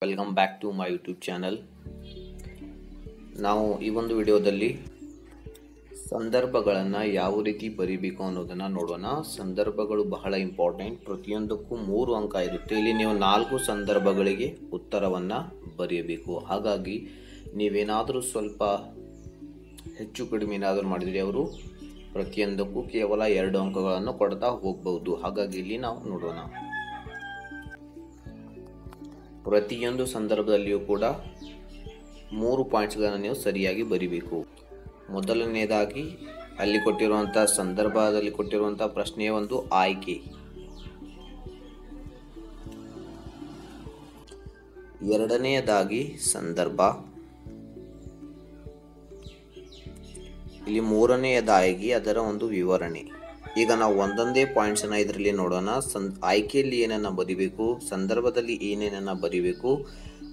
Welcome back to my YouTube channel. ನಾವು ಈ ಒಂದು ವಿಡಿಯೋದಲ್ಲಿ ಸಂದರ್ಭಗಳನ್ನು ಯಾವ ರೀತಿ ಬರೀಬೇಕು ಅನ್ನೋದನ್ನು ನೋಡೋಣ. ಸಂದರ್ಭಗಳು ಬಹಳ ಇಂಪಾರ್ಟೆಂಟ್. ಪ್ರತಿಯೊಂದಕ್ಕೂ 3 ಅಂಕ ಇರುತ್ತೆ. ಇಲ್ಲಿ ನೀವು 4 ಸಂದರ್ಭಗಳಿಗೆ ಉತ್ತರವನ್ನು ಬರೆಯಬೇಕು. ಹಾಗಾಗಿ ನೀವೇನಾದರೂ ಸ್ವಲ್ಪ ಹೆಚ್ಚು ಕಡಿಮೆ ಏನಾದರೂ ಮಾಡಿದರೆ ಅವರು ಪ್ರತಿಯೊಂದಕ್ಕೂ ಕೇವಲ 2 ಅಂಕಗಳನ್ನು ಕೊಡ್ತಾ ಹೋಗಬಹುದು. ಹಾಗಾಗಿ ಇಲ್ಲಿ ನಾವು ನೋಡೋಣ. ಪ್ರತಿಯೊಂದು ಸಂದರ್ಭದಲ್ಲಿಯೂ ಕೂಡ 3 ಪಾಯಿಂಟ್ಸ್ಗಳನ್ನು ನೀವು ಸರಿಯಾಗಿ ಬರೀಬೇಕು. ಮೊದಲನೆಯದಾಗಿ ಅಲ್ಲಿ ಕೊಟ್ಟಿರುವಂಥ ಸಂದರ್ಭದಲ್ಲಿ ಕೊಟ್ಟಿರುವಂಥ ಪ್ರಶ್ನೆಯ ಒಂದು ಆಯ್ಕೆ. ಎರಡನೆಯದಾಗಿ ಸಂದರ್ಭ. ಇಲ್ಲಿ ಮೂರನೆಯದಾಗಿ ಅದರ ಒಂದು ವಿವರಣೆ. ಈಗ ನಾವು ಒಂದೊಂದೇ ಪಾಯಿಂಟ್ಸನ್ನು ಇದರಲ್ಲಿ ನೋಡೋಣ. ಆಯ್ಕೆಯಲ್ಲಿ ಏನನ್ನ ಬರೀಬೇಕು, ಸಂದರ್ಭದಲ್ಲಿ ಏನೇನನ್ನ ಬರೀಬೇಕು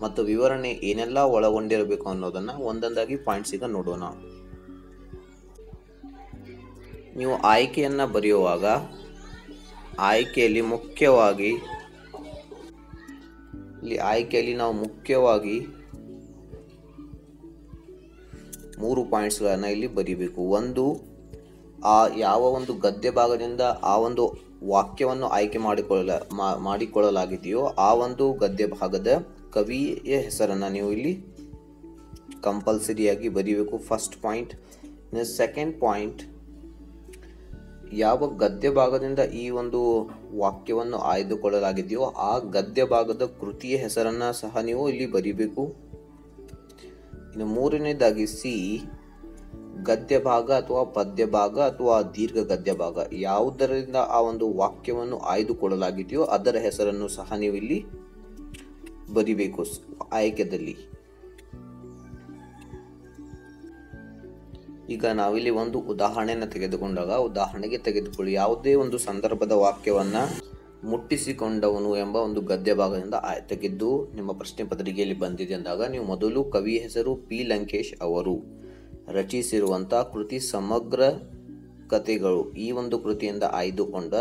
ಮತ್ತು ವಿವರಣೆ ಏನೆಲ್ಲ ಒಳಗೊಂಡಿರಬೇಕು ಅನ್ನೋದನ್ನು ಒಂದೊಂದಾಗಿ ಪಾಯಿಂಟ್ಸ್ ಈಗ ನೋಡೋಣ. ನೀವು ಆಯ್ಕೆಯನ್ನು ಬರೆಯುವಾಗ ಆಯ್ಕೆಯಲ್ಲಿ ನಾವು ಮುಖ್ಯವಾಗಿ 3 ಪಾಯಿಂಟ್ಸ್ಗಳನ್ನು ಇಲ್ಲಿ ಬರೀಬೇಕು. ಒಂದು, ಯಾವ ಒಂದು ಗದ್ಯ ಭಾಗದಿಂದ ಆ ಒಂದು ವಾಕ್ಯವನ್ನು ಆಯ್ಕೆ ಮಾಡಿಕೊಳ್ಳಲಾಗಿದೆಯೋ ಆ ಒಂದು ಗದ್ಯ ಭಾಗದ ಕವಿಯ ಹೆಸರನ್ನು ನೀವು ಇಲ್ಲಿ ಕಂಪಲ್ಸರಿಯಾಗಿ ಬರೀಬೇಕು. First point. ಸೆಕೆಂಡ್ ಪಾಯಿಂಟ್, ಯಾವ ಗದ್ಯ ಭಾಗದಿಂದ ಈ ಒಂದು ವಾಕ್ಯವನ್ನು ಆಯ್ದುಕೊಳ್ಳಲಾಗಿದೆಯೋ ಆ ಗದ್ಯ ಭಾಗದ ಕೃತಿಯ ಹೆಸರನ್ನು ಸಹ ನೀವು ಇಲ್ಲಿ ಬರೀಬೇಕು. ಇನ್ನು ಮೂರನೇದಾಗಿ ಸಿ, ಗದ್ಯ ಭಾಗ ಅಥವಾ ಪದ್ಯ ಭಾಗ ಅಥವಾ ದೀರ್ಘ ಗದ್ಯ ಭಾಗ ಯಾವುದರಿಂದ ಆ ಒಂದು ವಾಕ್ಯವನ್ನು ಆಯ್ದುಕೊಳ್ಳಲಾಗಿದೆಯೋ ಅದರ ಹೆಸರನ್ನು ಸಹ ನೀವು ಇಲ್ಲಿ ಬರಿಬೇಕು ಆಯ್ಕೆದಲ್ಲಿ. ಈಗ ನಾವಿಲ್ಲಿ ಒಂದು ಉದಾಹರಣೆಯನ್ನು ತೆಗೆದುಕೊಂಡಾಗ, ಉದಾಹರಣೆಗೆ ತೆಗೆದುಕೊಳ್ಳಿ, ಯಾವುದೇ ಒಂದು ಸಂದರ್ಭದ ವಾಕ್ಯವನ್ನ ಮುಟ್ಟಿಸಿಕೊಂಡವನು ಎಂಬ ಒಂದು ಗದ್ಯ ಭಾಗದಿಂದ ತೆಗೆದು ನಿಮ್ಮ ಪ್ರಶ್ನೆ ಪತ್ರಿಕೆಯಲ್ಲಿ ಬಂದಿದೆ ಅಂದಾಗ ನೀವು ಮೊದಲು ಕವಿ ಹೆಸರು ಪಿ ಲಂಕೇಶ್ ಅವರು ರಚಿಸಿರುವಂಥ ಕೃತಿ ಸಮಗ್ರ ಕಥೆಗಳು, ಈ ಒಂದು ಕೃತಿಯಿಂದ ಆಯ್ದುಕೊಂಡ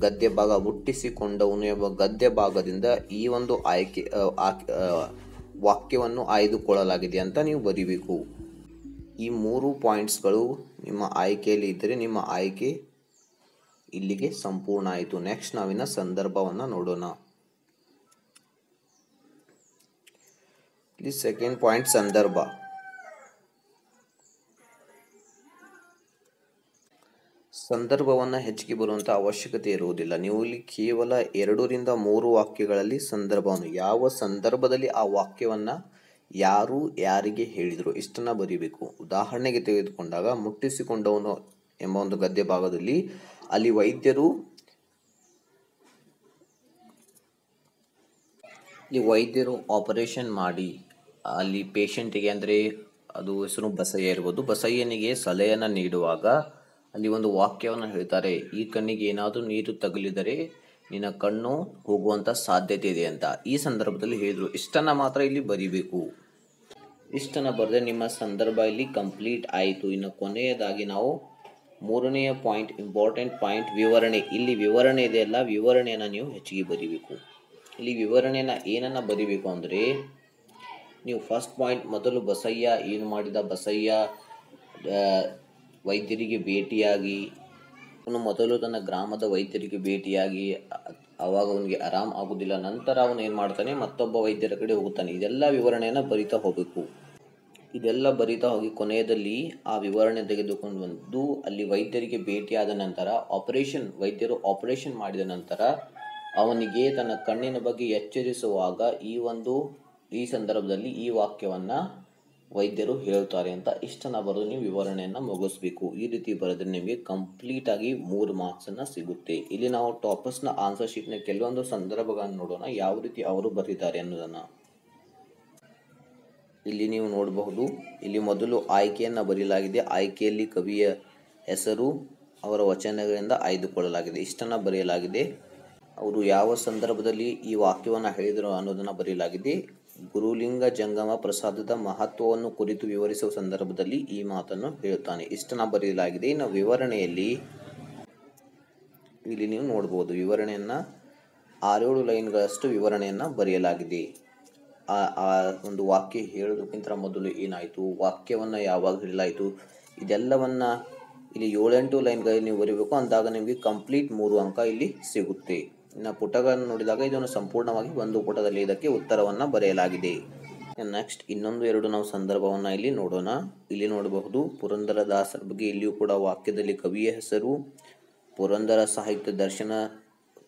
ಗದ್ಯ ಭಾಗ ಮುಟ್ಟಿಸಿಕೊಂಡವನು ಎಂಬ ಗದ್ಯ ಭಾಗದಿಂದ ಈ ಒಂದು ವಾಕ್ಯವನ್ನು ಆಯ್ದುಕೊಳ್ಳಲಾಗಿದೆ ಅಂತ ನೀವು ಬರೀಬೇಕು. ಈ 3 ಪಾಯಿಂಟ್ಸ್ಗಳು ನಿಮ್ಮ ಆಯ್ಕೆಯಲ್ಲಿ ಇದ್ದರೆ ನಿಮ್ಮ ಆಯ್ಕೆ ಇಲ್ಲಿಗೆ ಸಂಪೂರ್ಣ ಆಯಿತು. ನೆಕ್ಸ್ಟ್ ನಾವಿನ್ನ ಸಂದರ್ಭವನ್ನು ನೋಡೋಣ. ಇಲ್ಲಿ ಸೆಕೆಂಡ್ ಪಾಯಿಂಟ್ ಸಂದರ್ಭ. ಸಂದರ್ಭವನ್ನು ಹೆಚ್ಚಿಗೆ ಬರುವಂಥ ಅವಶ್ಯಕತೆ ಇರುವುದಿಲ್ಲ. ನೀವು ಇಲ್ಲಿ ಕೇವಲ 2 ರಿಂದ 3 ವಾಕ್ಯಗಳಲ್ಲಿ ಸಂದರ್ಭವನ್ನು, ಯಾವ ಸಂದರ್ಭದಲ್ಲಿ ಆ ವಾಕ್ಯವನ್ನು ಯಾರು ಯಾರಿಗೆ ಹೇಳಿದರು ಇಷ್ಟನ್ನು ಬರೀಬೇಕು. ಉದಾಹರಣೆಗೆ ತೆಗೆದುಕೊಂಡಾಗ ಮುಟ್ಟಿಸಿಕೊಂಡವನು ಎಂಬ ಒಂದು ಗದ್ಯ ಭಾಗದಲ್ಲಿ ಅಲ್ಲಿ ವೈದ್ಯರು ಆಪರೇಷನ್ ಮಾಡಿ ಅಲ್ಲಿ ಪೇಷಂಟಿಗೆ, ಅಂದರೆ ಅದು ಹೆಸರು ಬಸಯ್ಯ ಇರ್ಬೋದು, ಬಸಯ್ಯನಿಗೆ ಸಲಹೆಯನ್ನು ನೀಡುವಾಗ ಅಲ್ಲಿ ಒಂದು ವಾಕ್ಯವನ್ನು ಹೇಳ್ತಾರೆ, ಈ ಕಣ್ಣಿಗೆ ಏನಾದರೂ ನೀರು ತಗುಲಿದರೆ ನಿನ್ನ ಕಣ್ಣು ಹೋಗುವಂಥ ಸಾಧ್ಯತೆ ಇದೆ ಅಂತ ಈ ಸಂದರ್ಭದಲ್ಲಿ ಹೇಳಿದರು. ಇಷ್ಟನ್ನು ಮಾತ್ರ ಇಲ್ಲಿ ಬರೀಬೇಕು. ಇಷ್ಟನ್ನು ಬರೆದ್ರೆ ನಿಮ್ಮ ಸಂದರ್ಭ ಇಲ್ಲಿ ಕಂಪ್ಲೀಟ್ ಆಯಿತು. ಇನ್ನು ಕೊನೆಯದಾಗಿ ನಾವು 3ನೆಯ ಪಾಯಿಂಟ್, ಇಂಪಾರ್ಟೆಂಟ್ ಪಾಯಿಂಟ್, ವಿವರಣೆ. ಇಲ್ಲಿ ವಿವರಣೆ ಇದೆಯಲ್ಲ, ವಿವರಣೆಯನ್ನು ನೀವು ಹೆಚ್ಚಿಗೆ ಬರೀಬೇಕು. ಇಲ್ಲಿ ವಿವರಣೆಯನ್ನು ಏನನ್ನು ಬರೀಬೇಕು ಅಂದರೆ, ನೀವು ಫಸ್ಟ್ ಪಾಯಿಂಟ್ ಮೊದಲು ಬಸಯ್ಯ ಏನು ಮಾಡಿದ, ಬಸಯ್ಯ ವೈದ್ಯರಿಗೆ ಭೇಟಿಯಾಗಿ, ಅವನು ಮೊದಲು ತನ್ನ ಗ್ರಾಮದ ವೈದ್ಯರಿಗೆ ಭೇಟಿಯಾಗಿ ಆವಾಗ ಅವನಿಗೆ ಆರಾಮ್ ಆಗುವುದಿಲ್ಲ, ನಂತರ ಅವನು ಏನು ಮಾಡ್ತಾನೆ, ಮತ್ತೊಬ್ಬ ವೈದ್ಯರ ಕಡೆ ಹೋಗುತ್ತಾನೆ. ಇದೆಲ್ಲ ವಿವರಣೆಯನ್ನು ಬರಿತಾ ಹೋಗಬೇಕು. ಇದೆಲ್ಲ ಬರಿತಾ ಹೋಗಿ ಕೊನೆಯದಲ್ಲಿ ಆ ವಿವರಣೆ ತೆಗೆದುಕೊಂಡು ಬಂದು ಅಲ್ಲಿ ವೈದ್ಯರಿಗೆ ಭೇಟಿಯಾದ ನಂತರ ವೈದ್ಯರು ಆಪರೇಷನ್ ಮಾಡಿದ ನಂತರ ಅವನಿಗೆ ತನ್ನ ಕಣ್ಣಿನ ಬಗ್ಗೆ ಎಚ್ಚರಿಸುವಾಗ ಈ ಸಂದರ್ಭದಲ್ಲಿ ಈ ವಾಕ್ಯವನ್ನು ವೈದ್ಯರು ಹೇಳ್ತಾರೆ ಅಂತ ಇಷ್ಟನ್ನು ಬರೆದು ನೀವು ವಿವರಣೆಯನ್ನು ಮುಗಿಸ್ಬೇಕು. ಈ ರೀತಿ ಬರೆದ್ರೆ ನಿಮಗೆ ಕಂಪ್ಲೀಟ್ ಆಗಿ 3 ಮಾರ್ಕ್ಸನ್ನು ಸಿಗುತ್ತೆ. ಇಲ್ಲಿ ನಾವು ಟಾಪರ್ಸ್ನ ಆನ್ಸರ್ ಶೀಟ್ನ ಕೆಲವೊಂದು ಸಂದರ್ಭಗಳನ್ನು ನೋಡೋಣ, ಯಾವ ರೀತಿ ಅವರು ಬರೀತಾರೆ ಅನ್ನೋದನ್ನು. ಇಲ್ಲಿ ನೀವು ನೋಡಬಹುದು, ಇಲ್ಲಿ ಮೊದಲು ಆಯ್ಕೆಯನ್ನು ಬರೆಯಲಾಗಿದೆ. ಆಯ್ಕೆಯಲ್ಲಿ ಕವಿಯ ಹೆಸರು, ಅವರ ವಚನಗಳಿಂದ ಆಯ್ದುಕೊಳ್ಳಲಾಗಿದೆ, ಇಷ್ಟನ್ನು ಬರೆಯಲಾಗಿದೆ. ಅವರು ಯಾವ ಸಂದರ್ಭದಲ್ಲಿ ಈ ವಾಕ್ಯವನ್ನು ಹೇಳಿದರು ಅನ್ನೋದನ್ನು ಬರೆಯಲಾಗಿದೆ. ಗುರುಲಿಂಗ ಜಂಗಮ ಪ್ರಸಾದದ ಮಹತ್ವವನ್ನು ಕುರಿತು ವಿವರಿಸುವ ಸಂದರ್ಭದಲ್ಲಿ ಈ ಮಾತನ್ನು ಹೇಳುತ್ತಾನೆ, ಇಷ್ಟನ್ನು ಬರೆಯಲಾಗಿದೆ. ಇನ್ನು ವಿವರಣೆಯಲ್ಲಿ ಇಲ್ಲಿ ನೀವು ನೋಡಬಹುದು, ವಿವರಣೆಯನ್ನು 6-7 ಲೈನ್ಗಳಷ್ಟು ವಿವರಣೆಯನ್ನು ಬರೆಯಲಾಗಿದೆ. ಆ ಒಂದು ವಾಕ್ಯ ಹೇಳೋದಕ್ಕಿಂತ ಮೊದಲು ಏನಾಯಿತು, ವಾಕ್ಯವನ್ನು ಯಾವಾಗ ಹೇಳಲಾಯಿತು, ಇದೆಲ್ಲವನ್ನು ಇಲ್ಲಿ 7-8 ಲೈನ್ಗಳಲ್ಲಿ ನೀವು ಬರೀಬೇಕು. ಅಂದಾಗ ನಿಮಗೆ ಕಂಪ್ಲೀಟ್ 3 ಅಂಕ ಇಲ್ಲಿ ಸಿಗುತ್ತೆ. ಇನ್ನು ಪುಟಗಳನ್ನು ನೋಡಿದಾಗ ಇದನ್ನು ಸಂಪೂರ್ಣವಾಗಿ ಒಂದು ಪುಟದಲ್ಲಿ ಇದಕ್ಕೆ ಉತ್ತರವನ್ನು ಬರೆಯಲಾಗಿದೆ. ನೆಕ್ಸ್ಟ್ ಇನ್ನೊಂದು 2 ನಾವು ಸಂದರ್ಭವನ್ನು ಇಲ್ಲಿ ನೋಡೋಣ. ಇಲ್ಲಿ ನೋಡಬಹುದು ಪುರಂದರದಾಸರ ಬಗ್ಗೆ. ಇಲ್ಲಿಯೂ ಕೂಡ ವಾಕ್ಯದಲ್ಲಿ ಕವಿಯ ಹೆಸರು, ಪುರಂದರ ಸಾಹಿತ್ಯ ದರ್ಶನ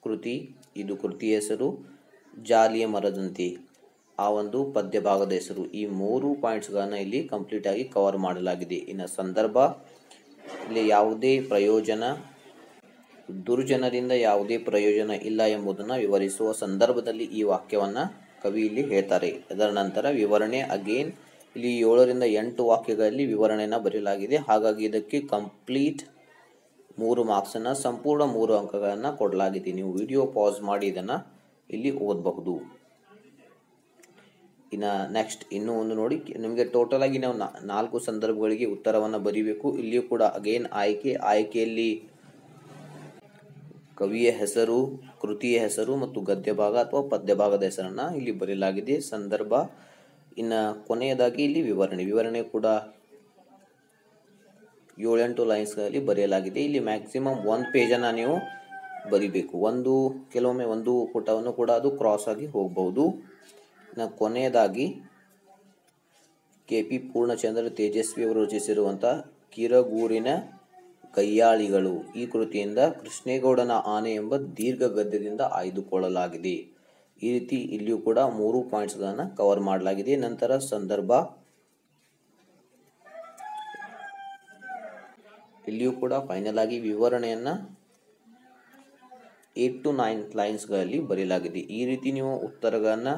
ಕೃತಿ, ಇದು ಕೃತಿಯ ಹೆಸರು, ಜಾಲಿಯ ಮರದಂತೆ ಆ ಒಂದು ಪದ್ಯ ಭಾಗದ ಹೆಸರು. ಈ 3 ಪಾಯಿಂಟ್ಸ್ಗಳನ್ನು ಇಲ್ಲಿ ಕಂಪ್ಲೀಟ್ ಆಗಿ ಕವರ್ ಮಾಡಲಾಗಿದೆ. ಇನ್ನು ಸಂದರ್ಭ, ಇಲ್ಲಿ ಯಾವುದೇ ಪ್ರಯೋಜನ, ದುರ್ಜನರಿಂದ ಯಾವುದೇ ಪ್ರಯೋಜನ ಇಲ್ಲ ಎಂಬುದನ್ನು ವಿವರಿಸುವ ಸಂದರ್ಭದಲ್ಲಿ ಈ ವಾಕ್ಯವನ್ನು ಕವಿ ಇಲ್ಲಿ ಹೇಳ್ತಾರೆ. ಅದರ ನಂತರ ವಿವರಣೆ ಅಗೇನ್ ಇಲ್ಲಿ 7ರಿಂದ 8 ವಾಕ್ಯಗಳಲ್ಲಿ ವಿವರಣೆಯನ್ನು ಬರೆಯಲಾಗಿದೆ. ಹಾಗಾಗಿ ಇದಕ್ಕೆ ಕಂಪ್ಲೀಟ್ 3 ಮಾರ್ಕ್ಸನ್ನು, ಸಂಪೂರ್ಣ 3 ಅಂಕಗಳನ್ನು ಕೊಡಲಾಗಿದೆ. ನೀವು ವಿಡಿಯೋ ಪಾಸ್ ಮಾಡಿ ಇದನ್ನು ಇಲ್ಲಿ ಓದಬಹುದು. ಇನ್ನು ನೆಕ್ಸ್ಟ್ ಇನ್ನೂ ಒಂದು ನೋಡಿ, ನಿಮಗೆ ಟೋಟಲ್ ಆಗಿ ನಾವು 4 ಸಂದರ್ಭಗಳಿಗೆ ಉತ್ತರವನ್ನು ಬರೀಬೇಕು. ಇಲ್ಲಿಯೂ ಕೂಡ ಅಗೇನ್ ಆಯ್ಕೆಯಲ್ಲಿ ಕವಿಯ ಹೆಸರು, ಕೃತಿಯ ಹೆಸರು ಮತ್ತು ಗದ್ಯ ಭಾಗ ಅಥವಾ ಪದ್ಯ ಭಾಗದ ಹೆಸರನ್ನು ಇಲ್ಲಿ ಬರೆಯಲಾಗಿದೆ. ಸಂದರ್ಭ, ಇನ್ನು ಕೊನೆಯದಾಗಿ ಇಲ್ಲಿ ವಿವರಣೆ ಕೂಡ 7-8 ಲೈನ್ಸ್ಗಳಲ್ಲಿ ಬರೆಯಲಾಗಿದೆ. ಇಲ್ಲಿ ಮ್ಯಾಕ್ಸಿಮಮ್ 1 ಪೇಜನ್ನು ನೀವು ಬರಿಬೇಕು. ಕೆಲವೊಮ್ಮೆ ಒಂದು ಪುಟವನ್ನು ಕೂಡ ಅದು ಕ್ರಾಸ್ ಆಗಿ ಹೋಗಬಹುದು. ಇನ್ನು ಕೊನೆಯದಾಗಿ KP ಪೂರ್ಣಚಂದ್ರ ತೇಜಸ್ವಿ ಅವರು ರಚಿಸಿರುವಂಥ ಕಿರಗೂರಿನ ಕಯ್ಯಾಳಿಗಳು ಈ ಕೃತಿಯಿಂದ ಕೃಷ್ಣೇಗೌಡನ ಆನೆ ಎಂಬ ದೀರ್ಘ ಗದ್ಯದಿಂದ ಆಯ್ದುಕೊಳ್ಳಲಾಗಿದೆ. ಈ ರೀತಿ ಇಲ್ಲಿಯೂ ಕೂಡ 3 ಪಾಯಿಂಟ್ಸ್ಗಳನ್ನು ಕವರ್ ಮಾಡಲಾಗಿದೆ. ನಂತರ ಸಂದರ್ಭ, ಇಲ್ಲಿಯೂ ಕೂಡ ಫೈನಲ್ ಆಗಿ ವಿವರಣೆಯನ್ನು 8 to 9 ಲೈನ್ಸ್ಗಳಲ್ಲಿ ಬರೆಯಲಾಗಿದೆ. ಈ ರೀತಿ ನೀವು ಉತ್ತರಗಳನ್ನು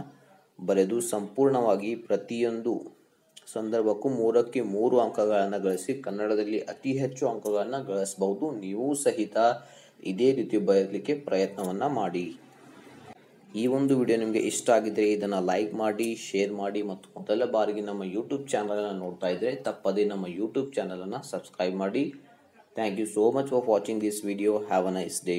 ಬರೆದು ಸಂಪೂರ್ಣವಾಗಿ ಪ್ರತಿಯೊಂದು ಸಂದರ್ಭಕ್ಕೂ 3ಕ್ಕೆ 3 ಅಂಕಗಳನ್ನು ಗಳಿಸಿ ಕನ್ನಡದಲ್ಲಿ ಅತಿ ಹೆಚ್ಚು ಅಂಕಗಳನ್ನು ಗಳಿಸಬಹುದು. ನೀವು ಸಹಿತ ಇದೇ ರೀತಿ ಬರೆಯಲಿಕ್ಕೆ ಪ್ರಯತ್ನವನ್ನು ಮಾಡಿ. ಈ ಒಂದು ವಿಡಿಯೋ ನಿಮಗೆ ಇಷ್ಟ ಆಗಿದ್ದರೆ ಇದನ್ನು ಲೈಕ್ ಮಾಡಿ, ಶೇರ್ ಮಾಡಿ ಮತ್ತು ಮೊದಲ ಬಾರಿಗೆ ನಮ್ಮ ಯೂಟ್ಯೂಬ್ ಚಾನಲನ್ನು ನೋಡ್ತಾ ಇದ್ದರೆ ತಪ್ಪದೇ ನಮ್ಮ ಯೂಟ್ಯೂಬ್ ಚಾನಲನ್ನು ಸಬ್ಸ್ಕ್ರೈಬ್ ಮಾಡಿ. Thank you so much for watching this video. Have a nice day.